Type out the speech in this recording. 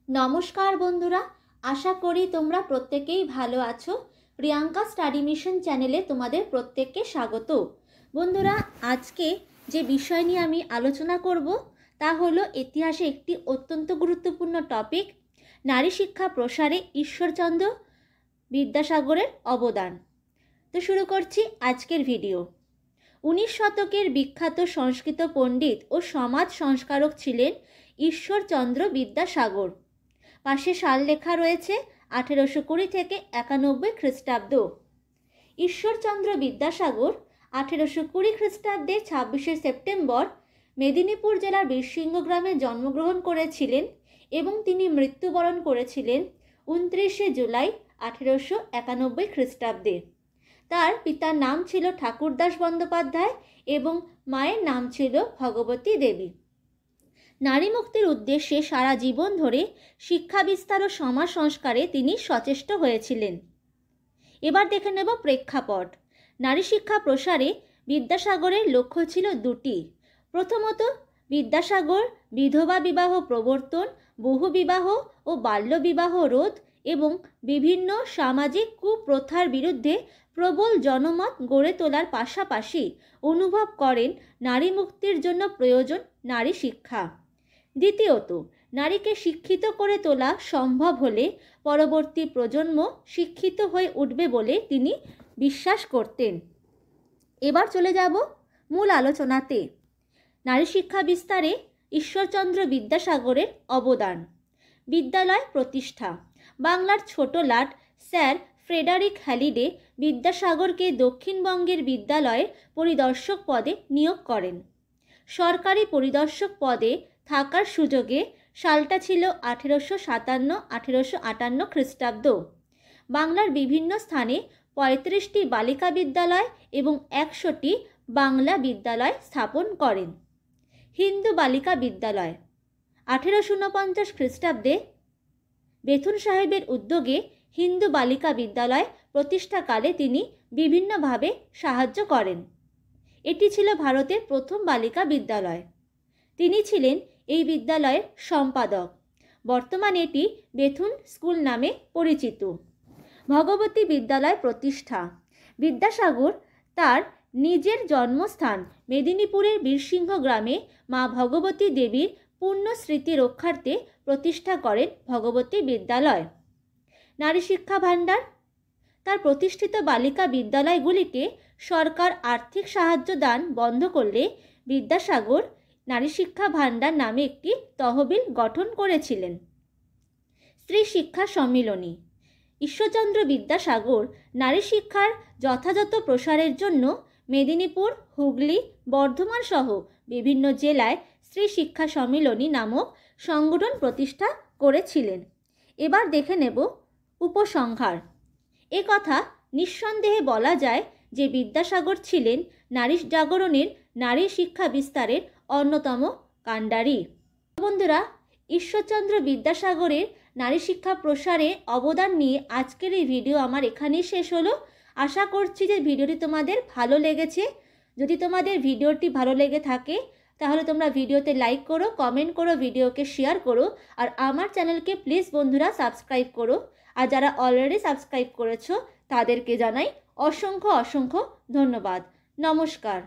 नमस्कार बंधुरा आशा करी तोमरा प्रत्येकेई भालो आछो। प्रियंका स्टाडी मिशन चैनेले तोमादेर प्रत्येकके स्वागत। बंधुरा आज के जे विषय निये आमी आलोचना करब ता हलो इतिहासे एकटी अत्यंत गुरुत्वपूर्ण टपिक नारी शिक्षा प्रसारे ईश्वरचंद्र विद्यासागरेर अवदान। तो शुरू करछि आजकेर भिडियो। 19 शतकेर विख्यात संस्कृत पंडित और समाज संस्कारक छिलेन ईश्वरचंद्र विद्यासागर। पाशे साल लेखा रयेछे 1820 থেকে 91 ख्रिस्टाब्द। ईश्वरचंद्र विद्यासागर 1820 ख्रिस्टाब्दे 26 सेप्टेम्बर मेदिनीपुर जिलार बीरसिंह ग्रामे जन्मग्रहण करेछिलेन एबं तिनि मृत्युबरण करेछिलेन 29 जुलाई 1891 ख्रिस्टाब्दे। तार पितार नाम छिलो ठाकुरदास बंदोपाध्याय एवं मायेर नाम छिलो भगवती देवी। नारी मुक्तिर उद्देश्ये सारा जीवन धरे शिक्षा विस्तार और समाज संस्कारे तिनि सचेष्ट हयेछिलेन। एबार देखे नेब प्रेक्षापट। नारी शिक्षा प्रसारे विद्यासागरेर लक्ष्य छिलो दुटी। प्रथमत विद्यासागर विधवा विवाह प्रवर्तन, बहु विवाह और बाल्य विवाह रोध एवं विभिन्न सामाजिक कुप्रथार बिरुद्धे प्रबल जनमत गड़े तोलार पाशापाशी अनुभव करें नारी मुक्तिर जन्य प्रयोजन नारी शिक्षा। द्वितीयत नारी के शिक्षित करे तोला सम्भव होले परवर्ती प्रजन्म शिक्षित हये उठबे बोले तिनि विश्वास करतेन। एबार चले যাব मूल आलोचनाते। नारी शिक्षा विस्तारे ईश्वरचंद्र विद्यासागरेर अवदान। विद्यालय प्रतिष्ठा। बांगलार छोटो लाट स्যার फ्रेडारिक ह্যালিডে विद्यासागर के दक्षिणबंगेर विद्यालयेर परिदर्शक पदे नियोग करें। सरकारी परिदर्शक पदे थाकार सुयोगे सालटा छिलो 1857-1858 ख्रिस्टाब्द। बांगलार विभिन्न स्थाने 35टी बालिका विद्यालय एवं 100टी बांगला विद्यालय स्थापन करें। हिंदू बालिका विद्यालय 1849 ख्रिस्टाब्दे बेथुन साहेबेर उद्योगे हिंदू बालिका विद्यालय प्रतिष्ठाकाले तिनि विभिन्नभावे साहाय्य करें। एटी छिलो भारतेर प्रथम बालिका विद्यालय। तिनि छिलेन এই বিদ্যালয়ের সম্পাদক। বর্তমানে এটি বেথুন স্কুল নামে পরিচিত। ভগবতী বিদ্যালয় প্রতিষ্ঠা। বিদ্যাসাগর তার নিজের জন্মস্থান মেদিনীপুরের বীরসিংহ গ্রামে মা ভগবতী দেবীর পূর্ণ স্মৃতি রক্ষার্থে প্রতিষ্ঠা করেন ভগবতী বিদ্যালয়। নারী শিক্ষা ভাণ্ডার। তার প্রতিষ্ঠিত বালিকা বিদ্যালয়গুলিকে সরকার আর্থিক সাহায্য দান বন্ধ করলে বিদ্যাসাগর नारी शिक्षा भाण्डार नामे एकटी तहबिल गठन करेछिलेन। स्त्री शिक्षा सम्मिलनी। ईश्वरचंद्र विद्यासागर नारी शिक्षार यथायथ प्रसारेर जन्य मेदिनीपुर, हुगली, बर्धमान सह विभिन्न जेलाय स्त्री शिक्षा सम्मिलनी नामक संगठन प्रतिष्ठा करेछिलेन। एबार देखे नेब उपसंहार। एक कथा निस्संदेहे बला जाय जे विद्यासागर छिलेन नारी जागरणेर नारी शिक्षा विस्तारेर अन्यतम कांडारी। बंधुरा ईश्वरचंद्र विद्यासागरेर नारी शिक्षा प्रसारे अवदान निये आजकेर এই ভিডিও আমার এখানেই শেষ হলো। आशा করছি যে ভিডিওটি তোমাদের ভালো লেগেছে। যদি তোমাদের ভিডিওটি ভালো লেগে থাকে তাহলে তোমরা ভিডিওতে লাইক করো, কমেন্ট করো, ভিডিওকে শেয়ার করো আর আমার চ্যানেলকে প্লিজ বন্ধুরা সাবস্ক্রাইব করো। আর যারা অলরেডি সাবস্ক্রাইব করেছো তাদেরকে জানাই অসংখ্য অসংখ্য ধন্যবাদ। নমস্কার।